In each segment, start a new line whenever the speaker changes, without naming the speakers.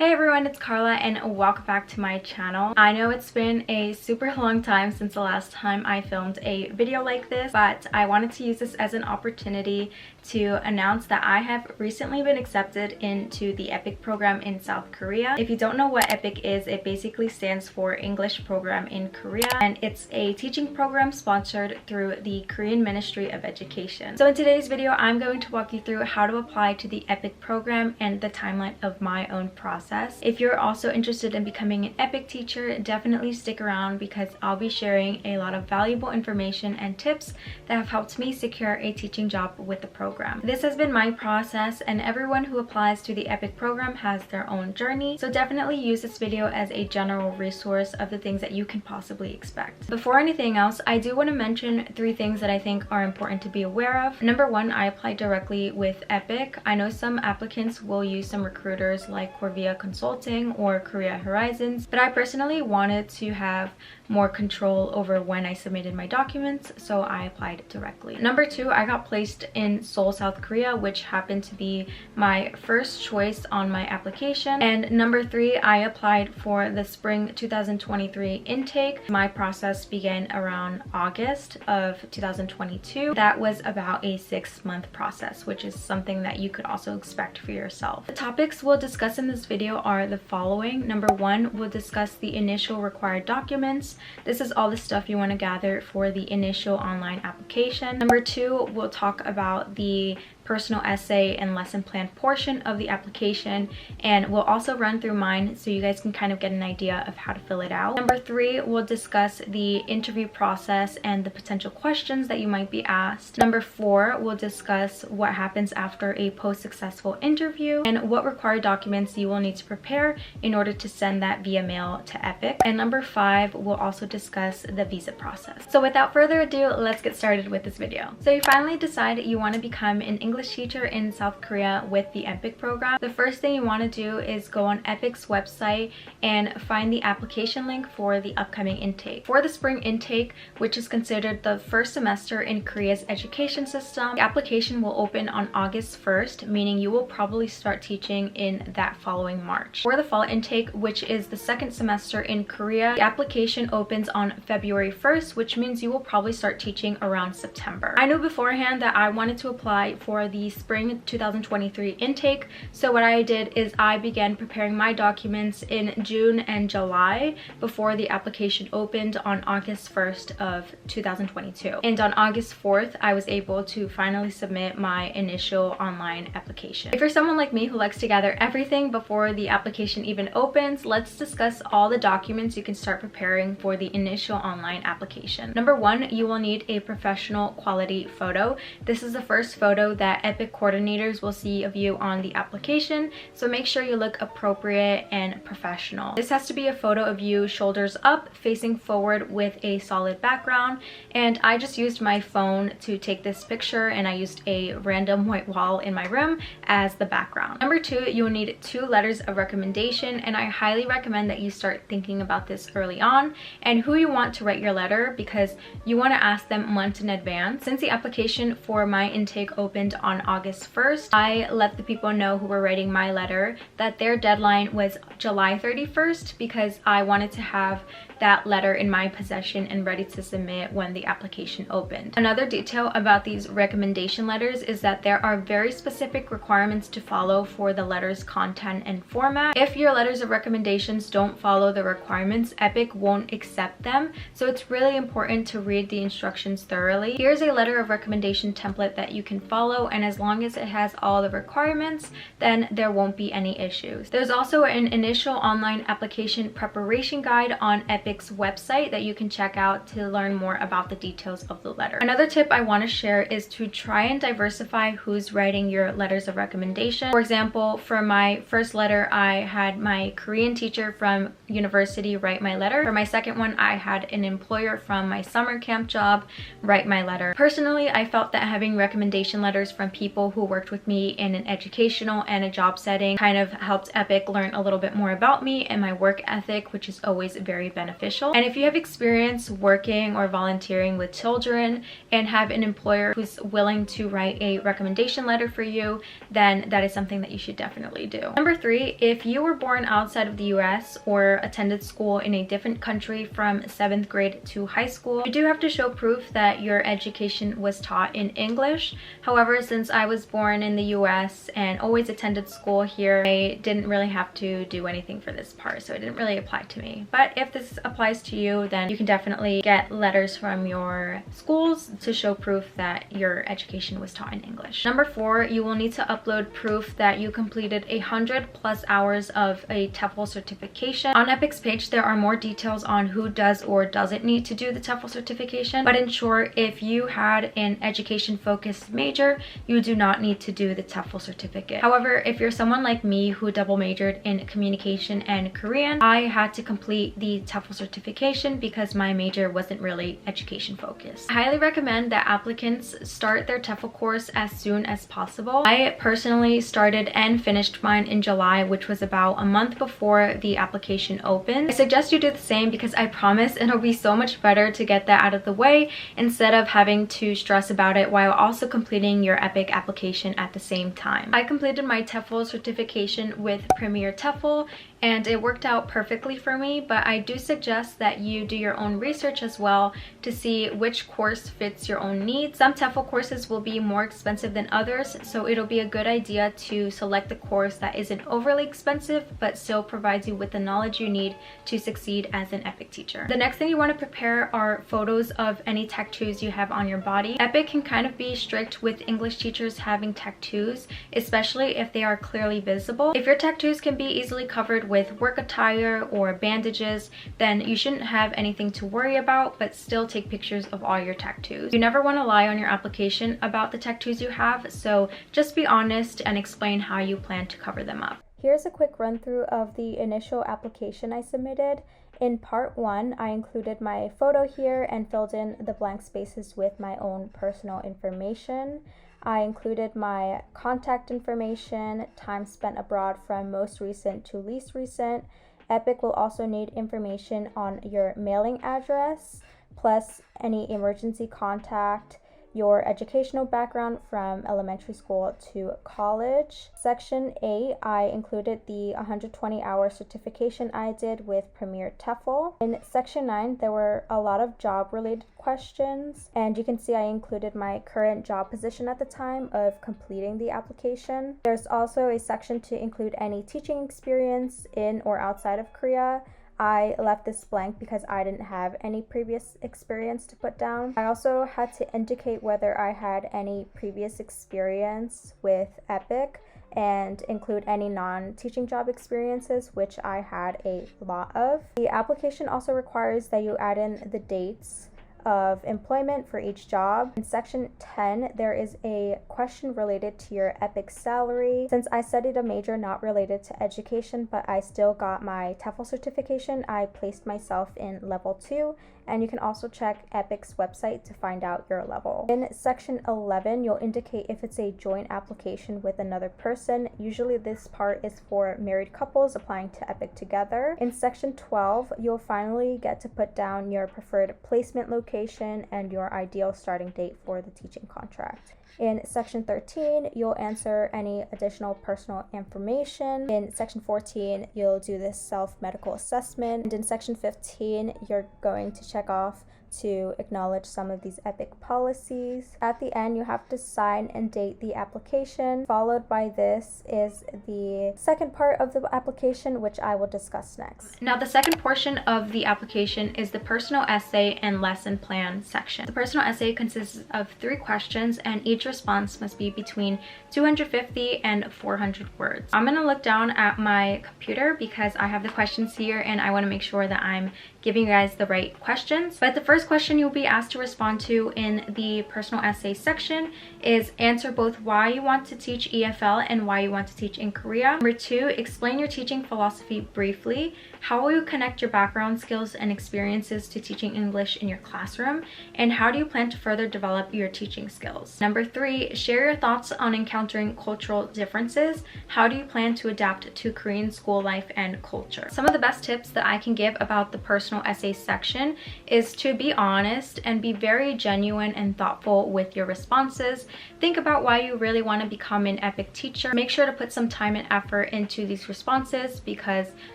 Hey everyone, it's Carla and welcome back to my channel. I know it's been a super long time since the last time I filmed a video like this, but I wanted to use this as an opportunity to announce that I have recently been accepted into the EPIK program in South Korea. If you don't know what EPIK is, it basically stands for English Program in Korea, and it's a teaching program sponsored through the Korean Ministry of Education. So in today's video, I'm going to walk you through how to apply to the EPIK program and the timeline of my own process. If you're also interested in becoming an EPIK teacher, definitely stick around because I'll be sharing a lot of valuable information and tips that have helped me secure a teaching job with the program. This has been my process, and everyone who applies to the EPIK program has their own journey, so definitely use this video as a general resource of the things that you can possibly expect. Before anything else, I do want to mention 3 things that I think are important to be aware of. Number 1, I applied directly with EPIK. I know some applicants will use some recruiters like Corvia Consulting or Korea Horizons, but I personally wanted to have more control over when I submitted my documents, so I applied directly. Number 2, I got placed in Seoul, South Korea, which happened to be my first choice on my application. And number 3, I applied for the spring 2023 intake. My process began around August of 2022. That was about a 6-month process, which is something that you could also expect for yourself. The topics we'll discuss in this video are the following. Number 1, we'll discuss the initial required documents. This is all the stuff you want to gather for the initial online application. Number 2, we'll talk about the personal essay and lesson plan portion of the application, and we'll also run through mine so you guys can kind of get an idea of how to fill it out. Number 3, we'll discuss the interview process and the potential questions that you might be asked. Number 4, we'll discuss what happens after a post-successful interview and what required documents you will need to prepare in order to send that via mail to EPIK. And number 5, we'll also discuss the visa process. So without further ado, let's get started with this video. So you finally decide you want to become an English teacher in South Korea with the EPIK program. The first thing you want to do is go on EPIK's website and find the application link for the upcoming intake. For the spring intake, which is considered the first semester in Korea's education system, the application will open on August 1st, meaning you will probably start teaching in that following March. For the fall intake, which is the second semester in Korea, the application opens on February 1st, which means you will probably start teaching around September. I knew beforehand that I wanted to apply for the spring 2023 intake, so what I did is I began preparing my documents in June and July before the application opened on August 1st of 2022. And on August 4th, I was able to finally submit my initial online application. If you're someone like me who likes to gather everything before the application even opens, let's discuss all the documents you can start preparing for the initial online application. Number 1, you will need a professional quality photo. This is the first photo that EPIK coordinators will see of you on the application, so make sure you look appropriate and professional. This has to be a photo of you shoulders up, facing forward with a solid background, and I just used my phone to take this picture, and I used a random white wall in my room as the background. Number 2, you will need 2 letters of recommendation, and I highly recommend that you start thinking about this early on and who you want to write your letter, because you want to ask them months in advance. Since the application for my intake opened on August 1st, I let the people know who were writing my letter that their deadline was July 31st because I wanted to have that letter in my possession and ready to submit when the application opened. Another detail about these recommendation letters is that there are very specific requirements to follow for the letter's content and format. If your letters of recommendations don't follow the requirements, EPIK won't accept them, so it's really important to read the instructions thoroughly. Here's a letter of recommendation template that you can follow, and as long as it has all the requirements, then there won't be any issues. There's also an initial online application preparation guide on EPIK's website that you can check out to learn more about the details of the letter. Another tip I want to share is to try and diversify who's writing your letters of recommendation. For example, for my first letter, I had my Korean teacher from university write my letter. For my second one, I had an employer from my summer camp job write my letter. Personally, I felt that having recommendation letters from people who worked with me in an educational and a job setting. Kind of helped EPIK learn a little bit more about me and my work ethic, which is always very beneficial. And if you have experience working or volunteering with children and have an employer who's willing to write a recommendation letter for you, then that is something that you should definitely do. Number 3, if you were born outside of the US or attended school in a different country from 7th grade to high school, you do have to show proof that your education was taught in English. However, since I was born in the US and always attended school here, I didn't really have to do anything for this part, so it didn't really apply to me. But if this applies to you, then you can definitely get letters from your schools to show proof that your education was taught in English. Number 4, you will need to upload proof that you completed 100+ hours of a TEFL certification. On EPIK's page, there are more details on who does or doesn't need to do the TEFL certification, but in short, if you had an education-focused major, you do not need to do the TEFL certificate. However, if you're someone like me who double majored in communication and Korean, I had to complete the TEFL certification because my major wasn't really education focused. I highly recommend that applicants start their TEFL course as soon as possible. I personally started and finished mine in July, which was about a month before the application opened. I suggest you do the same because I promise it'll be so much better to get that out of the way instead of having to stress about it while also completing your EPIK application at the same time. I completed my TEFL certification with Premier TEFL and it worked out perfectly for me, but I do suggest that you do your own research as well to see which course fits your own needs. Some TEFL courses will be more expensive than others, so it'll be a good idea to select the course that isn't overly expensive but still provides you with the knowledge you need to succeed as an EPIK teacher. The next thing you want to prepare are photos of any tattoos you have on your body. EPIK can kind of be strict with English teachers having tattoos, especially if they are clearly visible. If your tattoos can be easily covered with work attire or bandages, then you shouldn't have anything to worry about, but still take pictures of all your tattoos. You never want to lie on your application about the tattoos you have, so just be honest and explain how you plan to cover them up. Here's a quick run through of the initial application I submitted. In part 1, I included my photo here and filled in the blank spaces with my own personal information. I included my contact information, time spent abroad from most recent to least recent. EPIK will also need information on your mailing address, plus any emergency contact, your educational background from elementary school to college. Section 8, I included the 120-hour certification I did with Premier TEFL. In Section 9, there were a lot of job-related questions, and you can see I included my current job position at the time of completing the application. There's also a section to include any teaching experience in or outside of Korea. I left this blank because I didn't have any previous experience to put down. I also had to indicate whether I had any previous experience with EPIK and include any non-teaching job experiences, which I had a lot of. The application also requires that you add in the dates of employment for each job. In section 10, there is a question related to your EPIK salary. Since I studied a major not related to education, but I still got my TEFL certification, I placed myself in level 2, and you can also check EPIK's website to find out your level. In section 11, you'll indicate if it's a joint application with another person. Usually this part is for married couples applying to EPIK together. In section 12, you'll finally get to put down your preferred placement location and your ideal starting date for the teaching contract. In section 13, you'll answer any additional personal information. In section 14, you'll do this self-medical assessment. And in section 15, you're going to check off to acknowledge some of these EPIK policies. At the end, you have to sign and date the application. Followed by this is the second part of the application, which I will discuss next. Now, the second portion of the application is the personal essay and lesson plan section. The personal essay consists of 3 questions, and each response must be between 250 and 400 words. I'm gonna look down at my computer because I have the questions here and I want to make sure that I'm giving you guys the right questions. But the first question you'll be asked to respond to in the personal essay section is answer both why you want to teach EFL and why you want to teach in Korea. Number 2, explain your teaching philosophy briefly. How will you connect your background, skills, and experiences to teaching English in your classroom? And how do you plan to further develop your teaching skills? Number 3, share your thoughts on encountering cultural differences. How do you plan to adapt to Korean school life and culture? Some of the best tips that I can give about the personal essay section is to be honest and be very genuine and thoughtful with your responses. Think about why you really want to become an EPIK teacher. Make sure to put some time and effort into these responses because,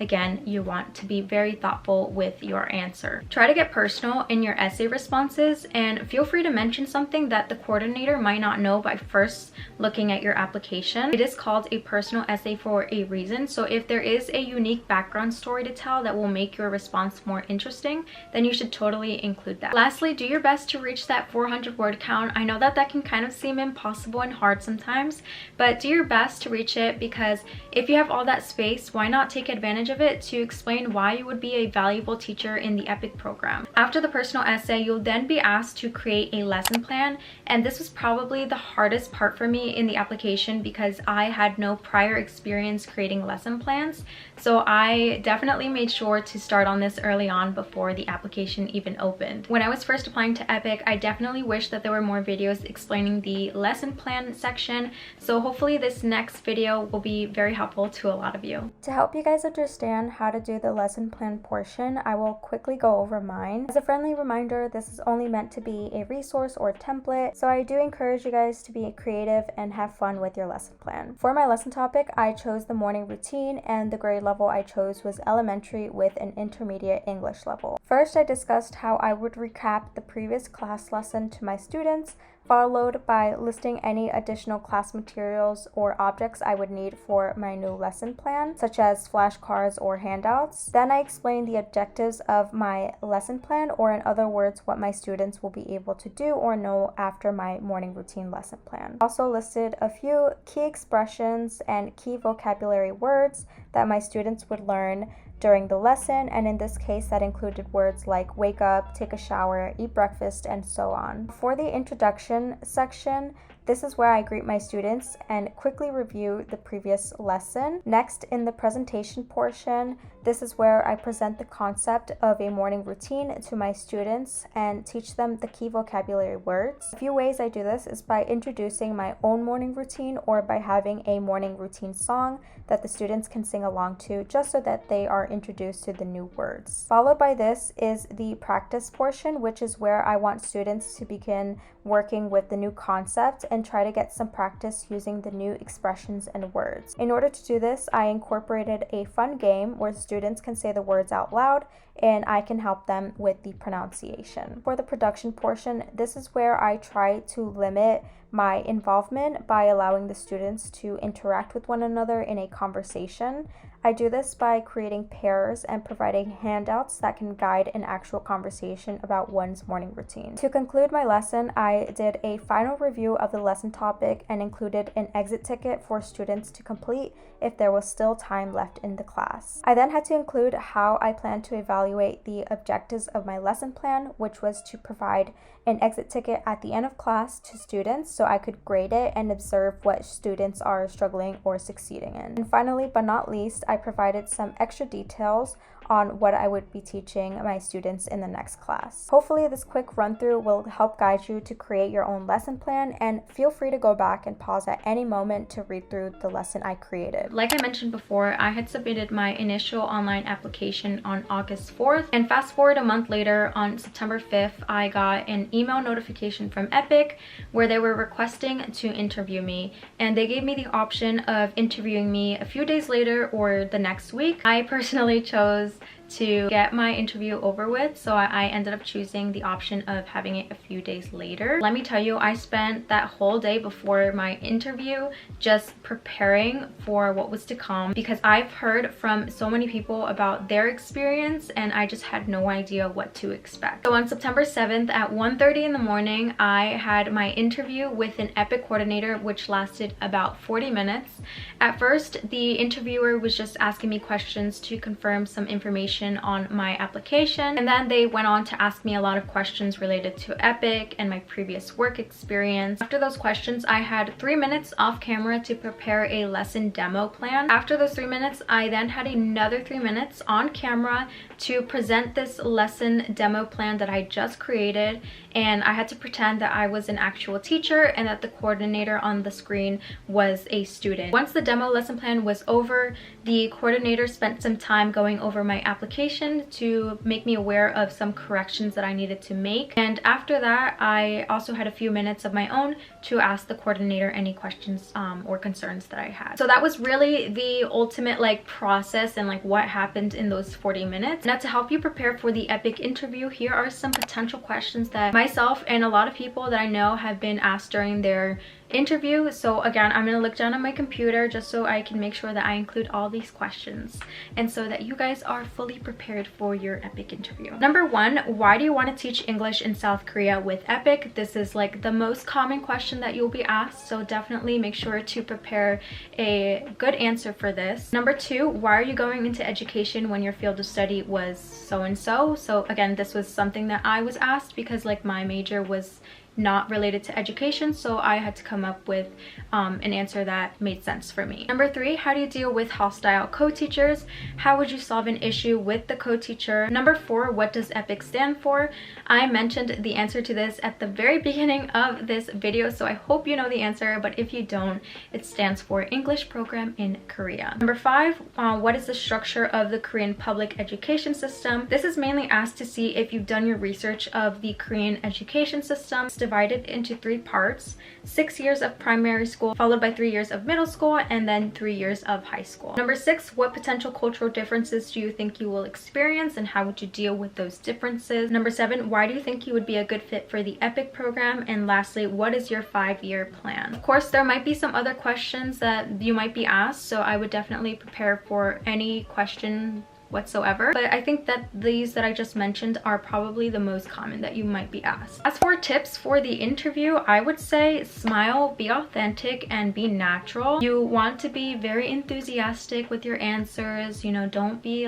again, you want to be very thoughtful with your answer. Try to get personal in your essay responses and feel free to mention something that the coordinator might not know by first looking at your application. It is called a personal essay for a reason, so if there is a unique background story to tell that will make your response more interesting, then you should totally include that. Lastly, do your best to reach that 400 word count. I know that can kind of seem impossible and hard sometimes, but do your best to reach it because if you have all that space, why not take advantage of it to explain why you would be a valuable teacher in the EPIK program. After the personal essay, you'll then be asked to create a lesson plan, and this was probably the hardest part for me in the application because I had no prior experience creating lesson plans. So I definitely made sure to start on this early on before the application even opened. When I was first applying to EPIK, I definitely wish that there were more videos explaining the lesson plan section. So hopefully this next video will be very helpful to a lot of you. To help you guys understand how to do the lesson plan portion, I will quickly go over mine. As a friendly reminder, this is only meant to be a resource or template, so I do encourage you guys to be creative and have fun with your lesson plan. For my lesson topic, I chose the morning routine, and the grade level I chose was elementary with an intermediate English level. First, I discussed how I would recap the previous class lesson to my students, followed by listing any additional class materials or objects I would need for my new lesson plan, such as flashcards or handouts. Then I explained the objectives of my lesson plan, or in other words, what my students will be able to do or know after my morning routine lesson plan. Also listed a few key expressions and key vocabulary words that my students would learn during the lesson, and in this case that included words like wake up, take a shower, eat breakfast, and so on. For the introduction section, this is where I greet my students and quickly review the previous lesson. Next, in the presentation portion, this is where I present the concept of a morning routine to my students and teach them the key vocabulary words. A few ways I do this is by introducing my own morning routine or by having a morning routine song that the students can sing along to, just so that they are introduced to the new words. Followed by this is the practice portion, which is where I want students to begin working with the new concept and try to get some practice using the new expressions and words. In order to do this, I incorporated a fun game where students can say the words out loud and I can help them with the pronunciation. For the production portion, this is where I try to limit my involvement by allowing the students to interact with one another in a conversation. I do this by creating pairs and providing handouts that can guide an actual conversation about one's morning routine. To conclude my lesson, I did a final review of the lesson topic and included an exit ticket for students to complete if there was still time left in the class. I then had to include how I plan to evaluate the objectives of my lesson plan, which was to provide an exit ticket at the end of class to students so I could grade it and observe what students are struggling or succeeding in. And finally, but not least, I provided some extra details on what I would be teaching my students in the next class. Hopefully this quick run through will help guide you to create your own lesson plan, and feel free to go back and pause at any moment to read through the lesson I created. Like I mentioned before, I had submitted my initial online application on August 4th, and fast forward a month later, on September 5th, I got an email notification from EPIK where they were requesting to interview me, and they gave me the option of interviewing me a few days later or the next week. I personally chose to get my interview over with, so I ended up choosing the option of having it a few days later. Let me tell you, I spent that whole day before my interview just preparing for what was to come, because I've heard from so many people about their experience and I just had no idea what to expect. So on September 7th at 1:30 in the morning, I had my interview with an EPIK coordinator, which lasted about 40 minutes. At first, the interviewer was just asking me questions to confirm some information information on my application. And then they went on to ask me a lot of questions related to EPIK and my previous work experience. After those questions, I had 3 minutes off camera to prepare a lesson demo plan. After those 3 minutes, I then had another 3 minutes on camera to present this lesson demo plan that I just created, and I had to pretend that I was an actual teacher and that the coordinator on the screen was a student. Once the demo lesson plan was over, the coordinator spent some time going over my application to make me aware of some corrections that I needed to make, and after that I also had a few minutes of my own to ask the coordinator any questions or concerns that I had. So that was really the ultimate process and what happened in those 40 minutes. Now, to help you prepare for the EPIK interview, here are some potential questions that myself and a lot of people that I know have been asked during their interview. So again, I'm going to look down on my computer just so I can make sure that I include all these questions and so that you guys are fully prepared for your EPIK interview. Number 1, why do you want to teach English in South Korea with EPIK? This is the most common question that you'll be asked, so definitely make sure to prepare a good answer for this. Number 2, why are you going into education when your field of study was so and so? So again, this was something that I was asked because my major was not related to education, so I had to come up with an answer that made sense for me. Number 3, how do you deal with hostile co-teachers? How would you solve an issue with the co-teacher? Number 4, what does EPIK stand for? I mentioned the answer to this at the very beginning of this video, so I hope you know the answer, but if you don't, it stands for English Program in Korea. Number 5, what is the structure of the Korean public education system? This is mainly asked to see if you've done your research of the Korean education system. It's divided into 3 parts: 6 years of primary school, followed by 3 years of middle school, and then 3 years of high school. Number 6, what potential cultural differences do you think you will experience and how would you deal with those differences? Number 7, why do you think you would be a good fit for the EPIK program? And lastly, what is your 5-year plan? Of course, there might be some other questions that you might be asked, so I would definitely prepare for any question whatsoever, but I think that these that I just mentioned are probably the most common that you might be asked. As for tips for the interview, I would say smile, be authentic, and be natural. You want to be very enthusiastic with your answers, don't be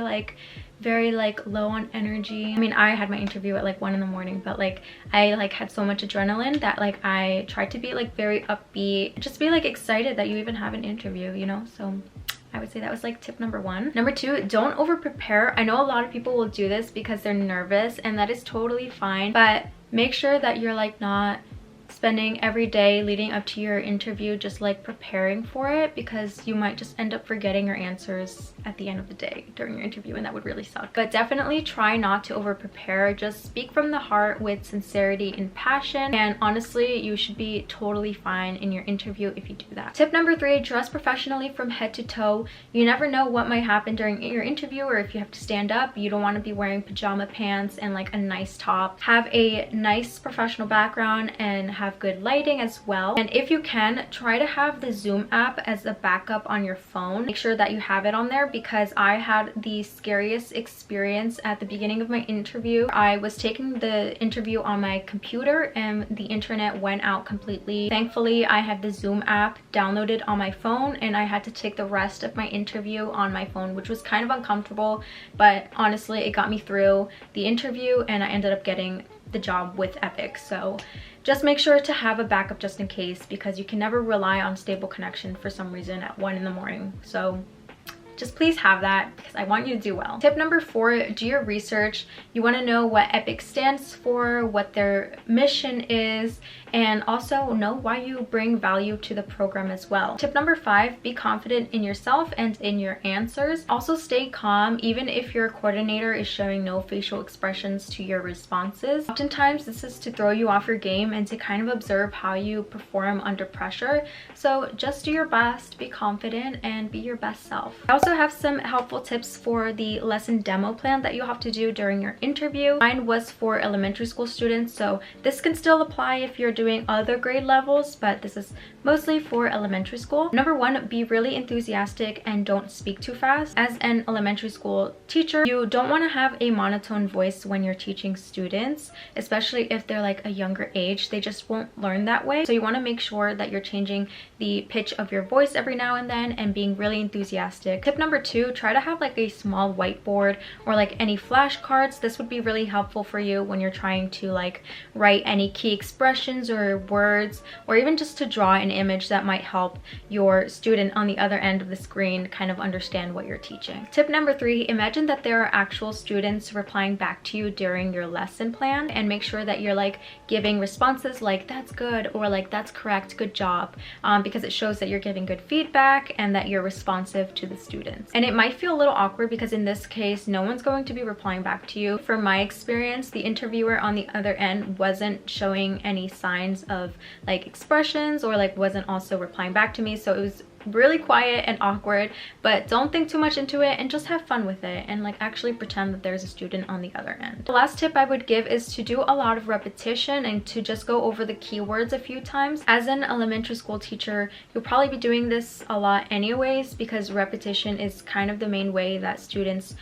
very low on energy. I mean, I had my interview at 1 in the morning, but I had so much adrenaline that I tried to be very upbeat, just be excited that you even have an interview, so I would say that was tip number 1. Number 2, don't over prepare. I know a lot of people will do this because they're nervous, and that is totally fine, but make sure that you're not spending every day leading up to your interview just preparing for it, because you might just end up forgetting your answers at the end of the day during your interview, and that would really suck. But definitely try not to over prepare. Just speak from the heart with sincerity and passion, and honestly, you should be totally fine in your interview if you do that. Tip number 3, dress professionally from head to toe. You never know what might happen during your interview, or if you have to stand up, you don't want to be wearing pajama pants and a nice top. Have a nice professional background and have good lighting as well. And if you can, try to have the Zoom app as a backup on your phone. Make sure that you have it on there, because I had the scariest experience at the beginning of my interview. I was taking the interview on my computer and the internet went out completely. Thankfully, I had the Zoom app downloaded on my phone, and I had to take the rest of my interview on my phone, which was kind of uncomfortable, but honestly, it got me through the interview and I ended up getting the job with EPIK. So just make sure to have a backup just in case, because you can never rely on stable connection for some reason at 1 in the morning. So just please have that, because I want you to do well. Tip number 4, do your research. You want to know what EPIK stands for, what their mission is, and also know why you bring value to the program as well. Tip number 5, be confident in yourself and in your answers. Also stay calm even if your coordinator is showing no facial expressions to your responses. Oftentimes this is to throw you off your game and to kind of observe how you perform under pressure. So just do your best, be confident, and be your best self. I also have some helpful tips for the lesson demo plan that you'll have to do during your interview. Mine was for elementary school students, so this can still apply if you're doing other grade levels, but this is mostly for elementary school. Number 1, be really enthusiastic and don't speak too fast. As an elementary school teacher, you don't want to have a monotone voice when you're teaching students, especially if they're a younger age. They just won't learn that way. So you want to make sure that you're changing the pitch of your voice every now and then and being really enthusiastic. Tip Tip number 2, try to have like a small whiteboard or like any flashcards. This would be really helpful for you when you're trying to like write any key expressions or words, or even just to draw an image that might help your student on the other end of the screen kind of understand what you're teaching. Tip number 3, imagine that there are actual students replying back to you during your lesson plan, and make sure that you're like giving responses like that's good or like that's correct, good job, because it shows that you're giving good feedback and that you're responsive to the students. And it might feel a little awkward because in this case no one's going to be replying back to you. From my experience, the interviewer on the other end wasn't showing any signs of like expressions or like wasn't also replying back to me, so it was really quiet and awkward. But don't think too much into it and just have fun with it and like actually pretend that there's a student on the other end. The last tip I would give is to do a lot of repetition and to just go over the keywords a few times. As an elementary school teacher, you'll probably be doing this a lot anyways, because repetition is kind of the main way that students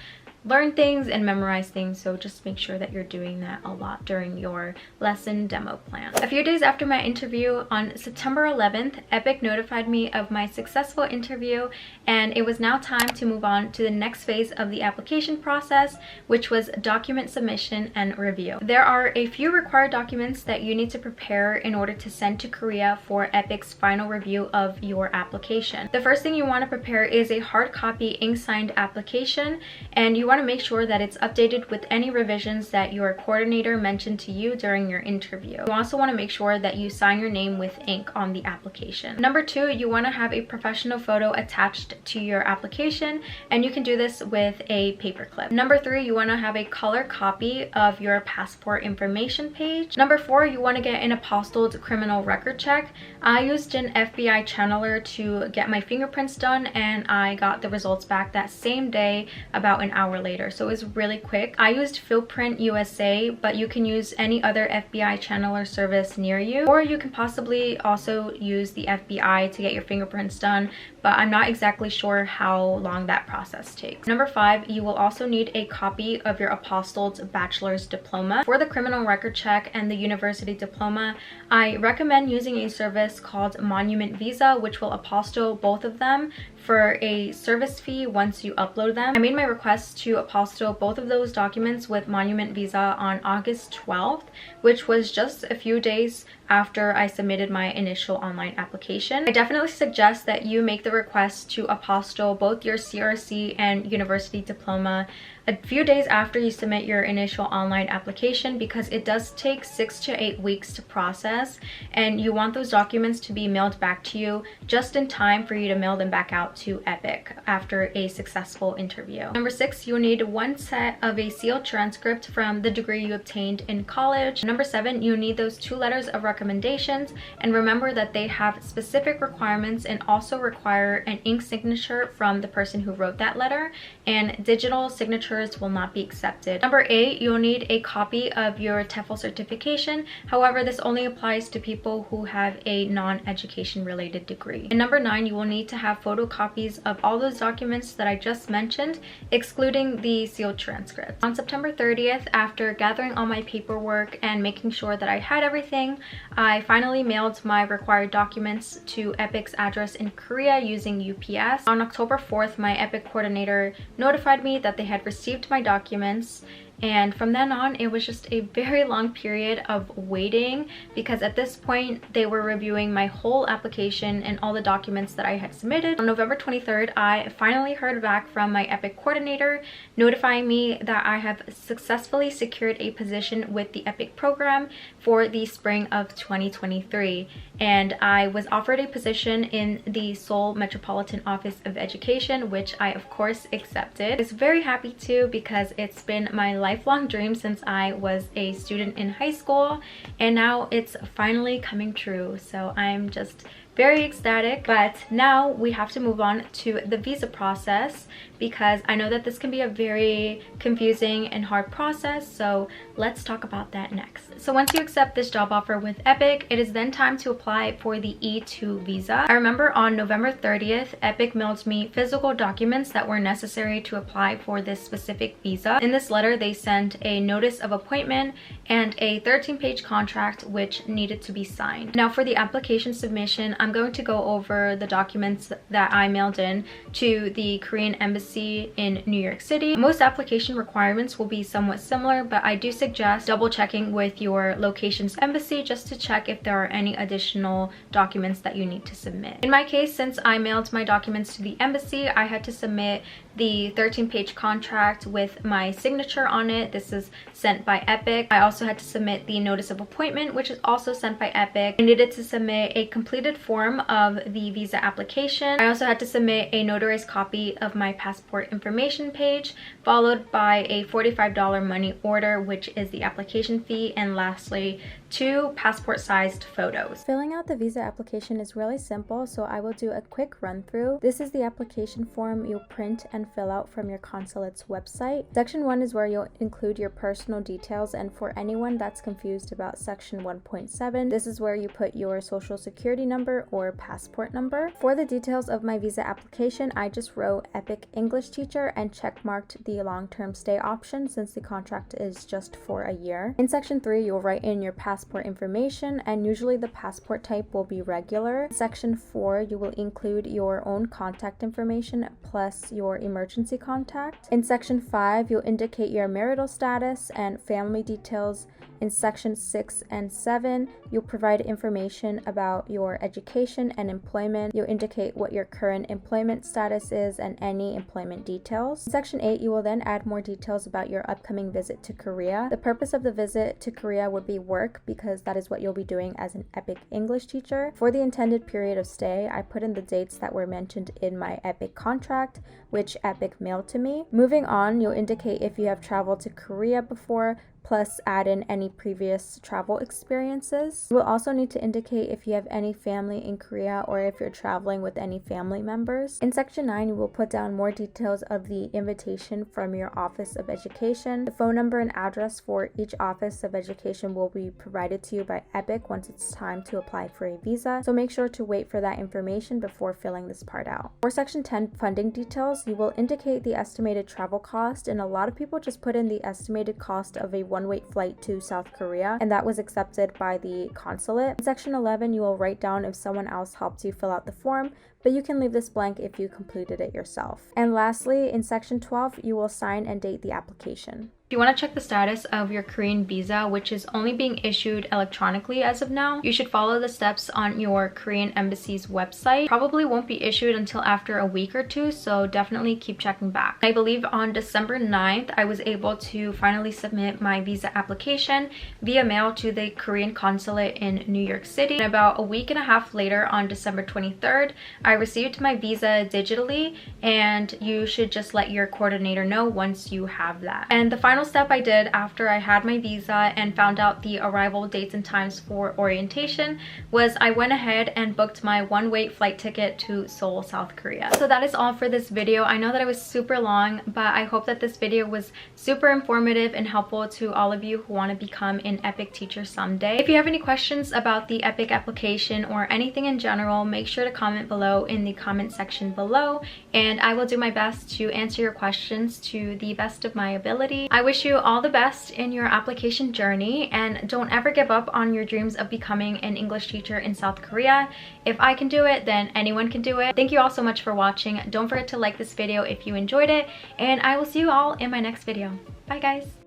learn things and memorize things, so just make sure that you're doing that a lot during your lesson demo plan. A few days after my interview on September 11th, EPIK notified me of my successful interview, and it was now time to move on to the next phase of the application process, which was document submission and review. There are a few required documents that you need to prepare in order to send to Korea for EPIK's final review of your application. The first thing you want to prepare is a hard copy ink-signed application, and you want to make sure that it's updated with any revisions that your coordinator mentioned to you during your interview. You also want to make sure that you sign your name with ink on the application. Number 2, you want to have a professional photo attached to your application, and you can do this with a paper clip. Number 3, you want to have a color copy of your passport information page. Number 4, you want to get an apostilled criminal record check. I used an FBI channeler to get my fingerprints done, and I got the results back that same day, about an hour later, so it was really quick. I used Fingerprint USA, but you can use any other FBI channeler service near you, or you can possibly also use the FBI to get your fingerprints done, but I'm not exactly sure how long that process takes. Number 5, you will also need a copy of your apostilled bachelor's diploma. For the criminal record check and the university diploma, I recommend using a service called Monument Visa, which will apostille both of them for a service fee once you upload them. I made my request to apostille both of those documents with Monument Visa on August 12th, which was just a few days after I submitted my initial online application. I definitely suggest that you make the request to apostille both your CRC and university diploma a few days after you submit your initial online application, because it does take 6 to 8 weeks to process, and you want those documents to be mailed back to you just in time for you to mail them back out to EPIK after a successful interview. Number 6, you'll need 1 set of a sealed transcript from the degree you obtained in college. Number 7, you need those 2 letters of recommendations, and remember that they have specific requirements and also require an ink signature from the person who wrote that letter, and digital signatures will not be accepted. Number 8, you'll need a copy of your TEFL certification. However, this only applies to people who have a non-education related degree. And number 9, you will need to have photocopies of all those documents that I just mentioned, excluding the sealed transcripts. On September 30th, after gathering all my paperwork and making sure that I had everything, I finally mailed my required documents to EPIK's address in Korea using UPS. On October 4th, my EPIK coordinator notified me that they had received my documents, and from then on it was just a very long period of waiting, because at this point they were reviewing my whole application and all the documents that I had submitted. On November 23rd, I finally heard back from my EPIK coordinator notifying me that I have successfully secured a position with the EPIK program for the spring of 2023, and I was offered a position in the Seoul Metropolitan Office of Education, which I of course accepted. I was very happy to, because it's been my lifelong dream since I was a student in high school, and now it's finally coming true, so I'm just very ecstatic. But now we have to move on to the visa process. because I know that this can be a very confusing and hard process, so let's talk about that next. So once you accept this job offer with EPIK, it is then time to apply for the E2 visa. I remember on November 30th, EPIK mailed me physical documents that were necessary to apply for this specific visa. In this letter, they sent a notice of appointment and a 13-page contract which needed to be signed. Now for the application submission, I'm going to go over the documents that I mailed in to the Korean embassy in New York City. Most application requirements will be somewhat similar, but I do suggest double checking with your location's embassy just to check if there are any additional documents that you need to submit. In my case, since I mailed my documents to the embassy, I had to submit the 13-page contract with my signature on it. This is sent by EPIK. I also had to submit the notice of appointment, which is also sent by EPIK. I needed to submit a completed form of the visa application. I also had to submit a notarized copy of my passport information page, followed by a $45 money order, which is the application fee, and lastly, 2 passport-sized photos.
Filling out the visa application is really simple, so I will do a quick run through. This is the application form you'll print and fill out from your consulate's website. Section 1 is where you'll include your personal details, and for anyone that's confused about section 1.7, this is where you put your social security number or passport number. For the details of my visa application, I just wrote EPIK English teacher and checkmarked the long-term stay option since the contract is just for a year. In section 3, you'll write in your passport information, and usually the passport type will be regular. Section 4, you will include your own contact information plus your emergency contact. In section 5, you'll indicate your marital status and family details. In section 6 and 7, you'll provide information about your education and employment. You'll indicate what your current employment status is and any employment details. In section 8, you will then add more details about your upcoming visit to Korea. The purpose of the visit to Korea would be work, because that is what you'll be doing as an EPIK English teacher. For the intended period of stay, I put in the dates that were mentioned in my EPIK contract, which EPIK mailed to me. Moving on, you'll indicate if you have traveled to Korea before, plus add in any previous travel experiences. You will also need to indicate if you have any family in Korea or if you're traveling with any family members. In section 9, you will put down more details of the invitation from your Office of Education. The phone number and address for each Office of Education will be provided to you by EPIK once it's time to apply for a visa, so make sure to wait for that information before filling this part out. For section 10, funding details, you will indicate the estimated travel cost, and a lot of people just put in the estimated cost of a one-way flight to South Korea, and that was accepted by the consulate. In section 11, you will write down if someone else helped you fill out the form, but you can leave this blank if you completed it yourself. And lastly, in section 12, you will sign and date the application.
If you want to check the status of your Korean visa, which is only being issued electronically as of now, you should follow the steps on your Korean embassy's website. Probably won't be issued until after a week or two, so definitely keep checking back. I believe on December 9th, I was able to finally submit my visa application via mail to the Korean consulate in New York City. And about a week and a half later, on December 23rd, I received my visa digitally, and you should just let your coordinator know once you have that. And the final step I did after I had my visa and found out the arrival dates and times for orientation was I went ahead and booked my one-way flight ticket to Seoul, South Korea. So that is all for this video. I know that it was super long, but I hope that this video was super informative and helpful to all of you who want to become an EPIK teacher someday. If you have any questions about the EPIK application or anything in general, make sure to comment below in the comment section below, and I will do my best to answer your questions to the best of my ability. I wish you all the best in your application journey, and don't ever give up on your dreams of becoming an English teacher in South Korea. If I can do it, then anyone can do it. Thank you all so much for watching. Don't forget to like this video if you enjoyed it, and I will see you all in my next video. Bye guys!